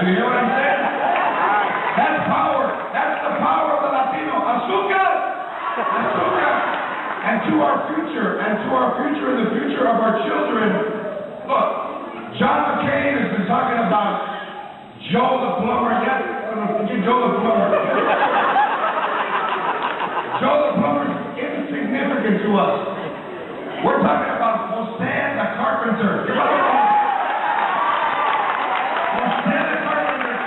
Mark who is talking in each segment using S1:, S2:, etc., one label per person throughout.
S1: you hear what I'm saying? That's power. That's the power of the Latino. Azúcar! Azúcar! And to our future, and the future of our children. Look, John McCain has been talking about Joe the plumber. Yes, Joe the plumber. Joe the plumber is insignificant to us. We're talking about Jose the carpenter. Jose the carpenter.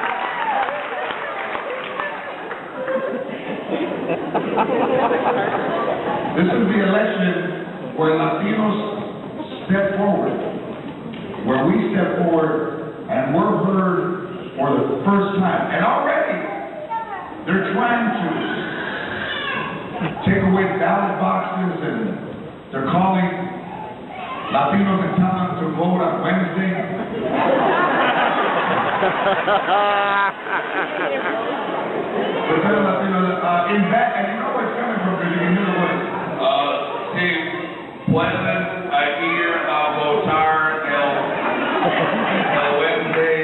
S1: This is the election where Latinos step forward, where we step forward and we're heard for the first time. And already they're trying to take away ballot boxes, and they're calling Latinos in town to vote on Wednesday. In that, and you know where it's coming from, because you can hear the voice. Si pueden ir a votar el Wednesday.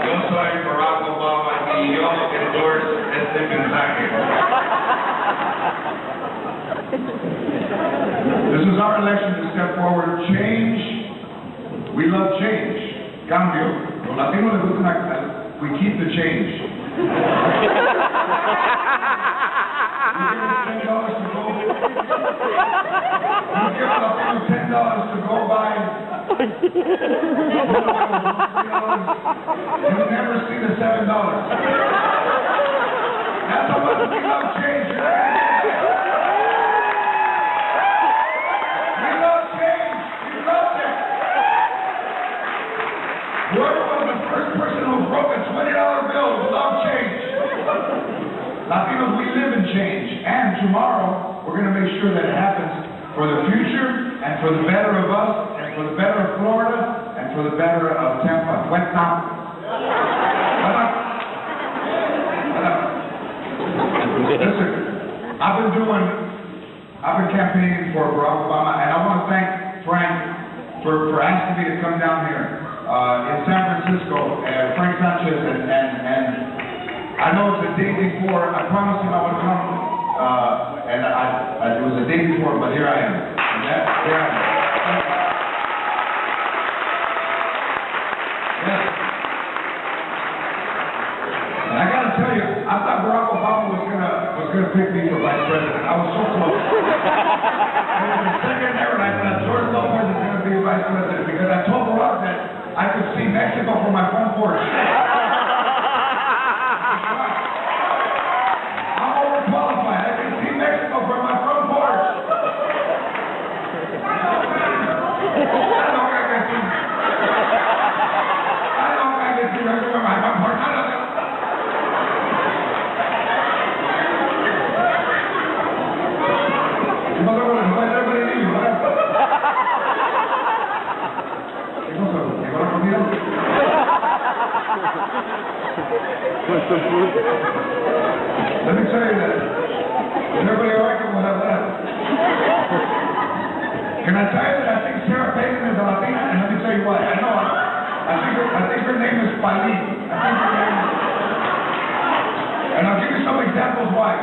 S1: Yo soy Barack Obama y yo endorse este mensaje. This is our election to step forward. Change. We love change. Cambio. Los latinos les gusta we keep the change. $10 to go. You give Latinos $10 to go buy. You never see the $7. That's how much we love change. We love change. We love it. Whoever was the first person who broke a $20 bill loved change. Latinos, we live in change. And tomorrow, we're going to make sure that it happens for the future and for the better of us and for the better of Florida and for the better of Tampa. Went Tamp. Listen, I've been campaigning for Barack Obama, and I want to thank Frank for asking me to come down here in San Francisco, Frank Sanchez, and I know it's the day before. I promised him I would come, and it was the day before, but here I am. Here I am. Yes. And I gotta tell you, I thought Barack Obama was gonna pick me for vice president. I was so close. It was the second ever, and I thought George Lopez is gonna be vice president because I told Barack that I could see Mexico from my front porch. I'm overqualified. I can see Mexico from my front porch. Let me tell you that. Is everybody all right with what I've left? Can I tell you that I think Sarah Palin is a Latina? And let me tell you why. I know. I think her name is Pali. And I'll give you some examples why.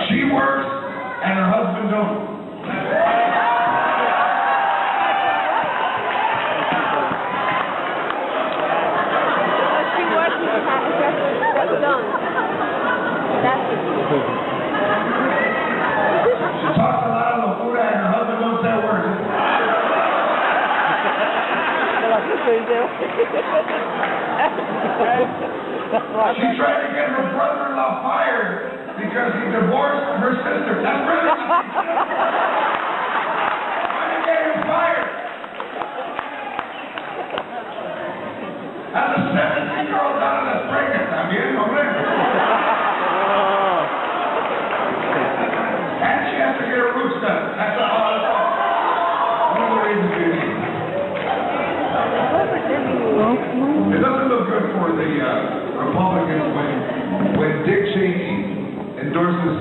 S1: She works and her husband don't. She talks a lot of locura and her husband knows that word. She tried to get her brother-in-law fired because he divorced her sister. That's really trying to get him fired. As a 17-year-old daughter that's pregnant, también, hombre. And she has to get her roots done. That's all. One of the reasons we need. It doesn't look good for the Republicans when Dick Cheney endorses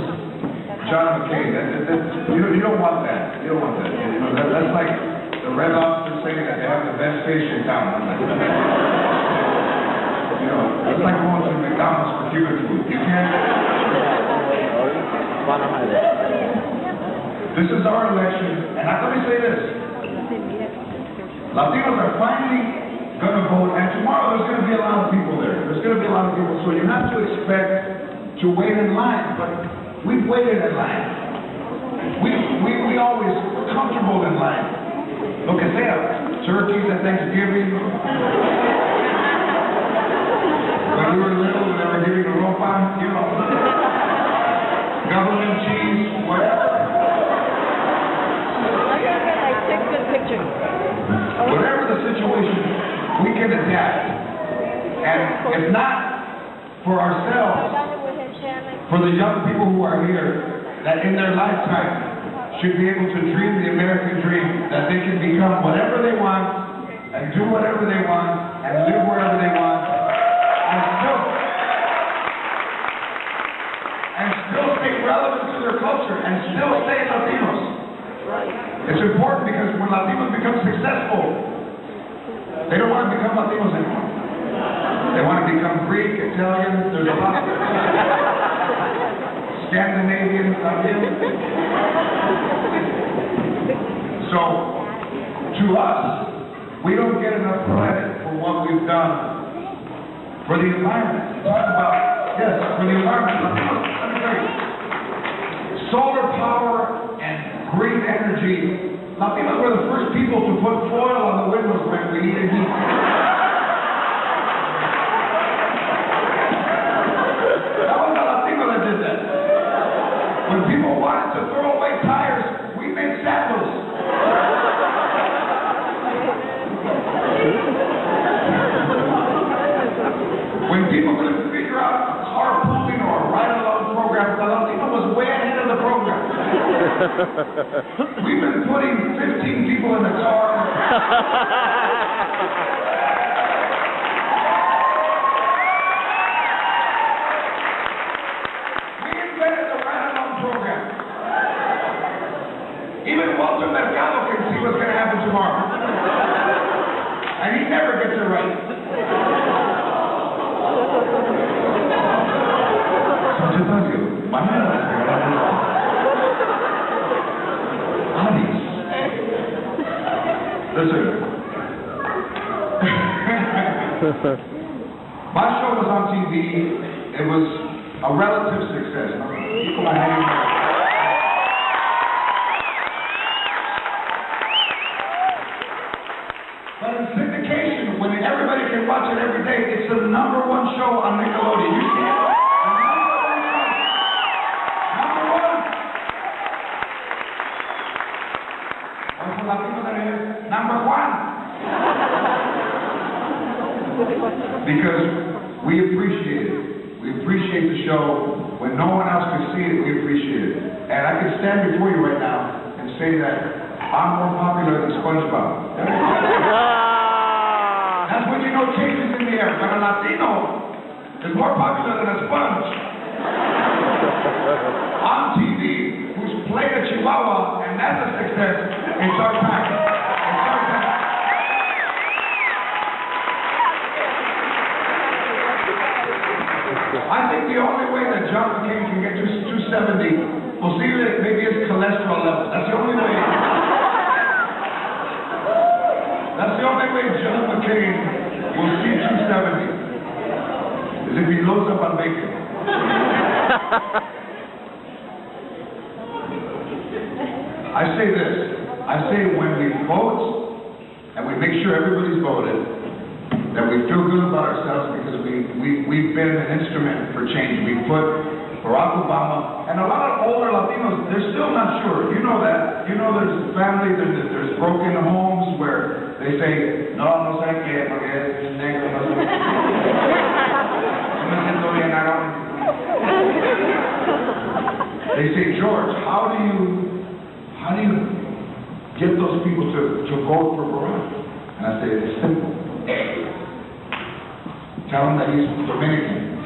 S1: John McCain. You don't want saying that they have the best fish in town. You know, it's like going to McDonald's for Cuban food. You can't. This is our election, and let me say this. Latinos are finally going to vote, and tomorrow there's going to be a lot of people there. There's going to be a lot of people, so you have to expect to wait in line, but we've waited in line. We always comfortable in line. Lo que sea, turkeys at Thanksgiving. When we were little, they were giving a ropa, you know, government cheese, whatever. Whatever the situation, we can adapt. And if not for ourselves, for the young people who are here, that in their lifetime should be able to dream the American dream, that they can become whatever they want, and do whatever they want, and live wherever they want, and still stay relevant to their culture, and still stay Latinos. It's important because when Latinos become successful, they don't want to become Latinos anymore. They want to become Greek, Italian, there's a lot of Scandinavian, So, to us, we don't get enough credit for what we've done for the environment. Talk about, yes, for the environment. Let me tell you, solar power and green energy. Latinos were the first people to put foil on the windows when we needed heat. That was a Latino that did that. When people wanted to throw away tires, we made sandals. When people couldn't figure out a carpooling or a ride-along program, the Latino was way ahead of the program. We've been putting 15 people in the car. Even Walter Mercado can see what's going to happen tomorrow. And he never gets it right. Listen. My show was on TV. It was a relative success. People are hanging out. Syndication, when everybody can watch it every day, it's the #1 show on Nickelodeon. You see it? #1. Because we appreciate it. We appreciate the show. When no one else can see it, we appreciate it. And I can stand before you right now and say that I'm more popular than SpongeBob. That's when you know change is in the air. But a Latino is more popular than a sponge. On TV, who's played a Chihuahua, and that's a success, it's our time. It's our time. I think the only way that John McCain can get to 270, we'll see that maybe his cholesterol level. That's the only way. That's the only way John McCain will see 270, is if he loads up on bacon. I say this. I say when we vote, and we make sure everybody's voted, that we feel good about ourselves because we've been an instrument for change. We put Barack Obama, and a lot of older Latinos, they're still not sure. You know that. You know there's families, there's broken homes where they say, no sé qué, porque es negro, no sé. Me siento bien, I don't. They say, George, how do you get those people to vote for Barack? And I say, it's simple. Tell him that he's Dominican.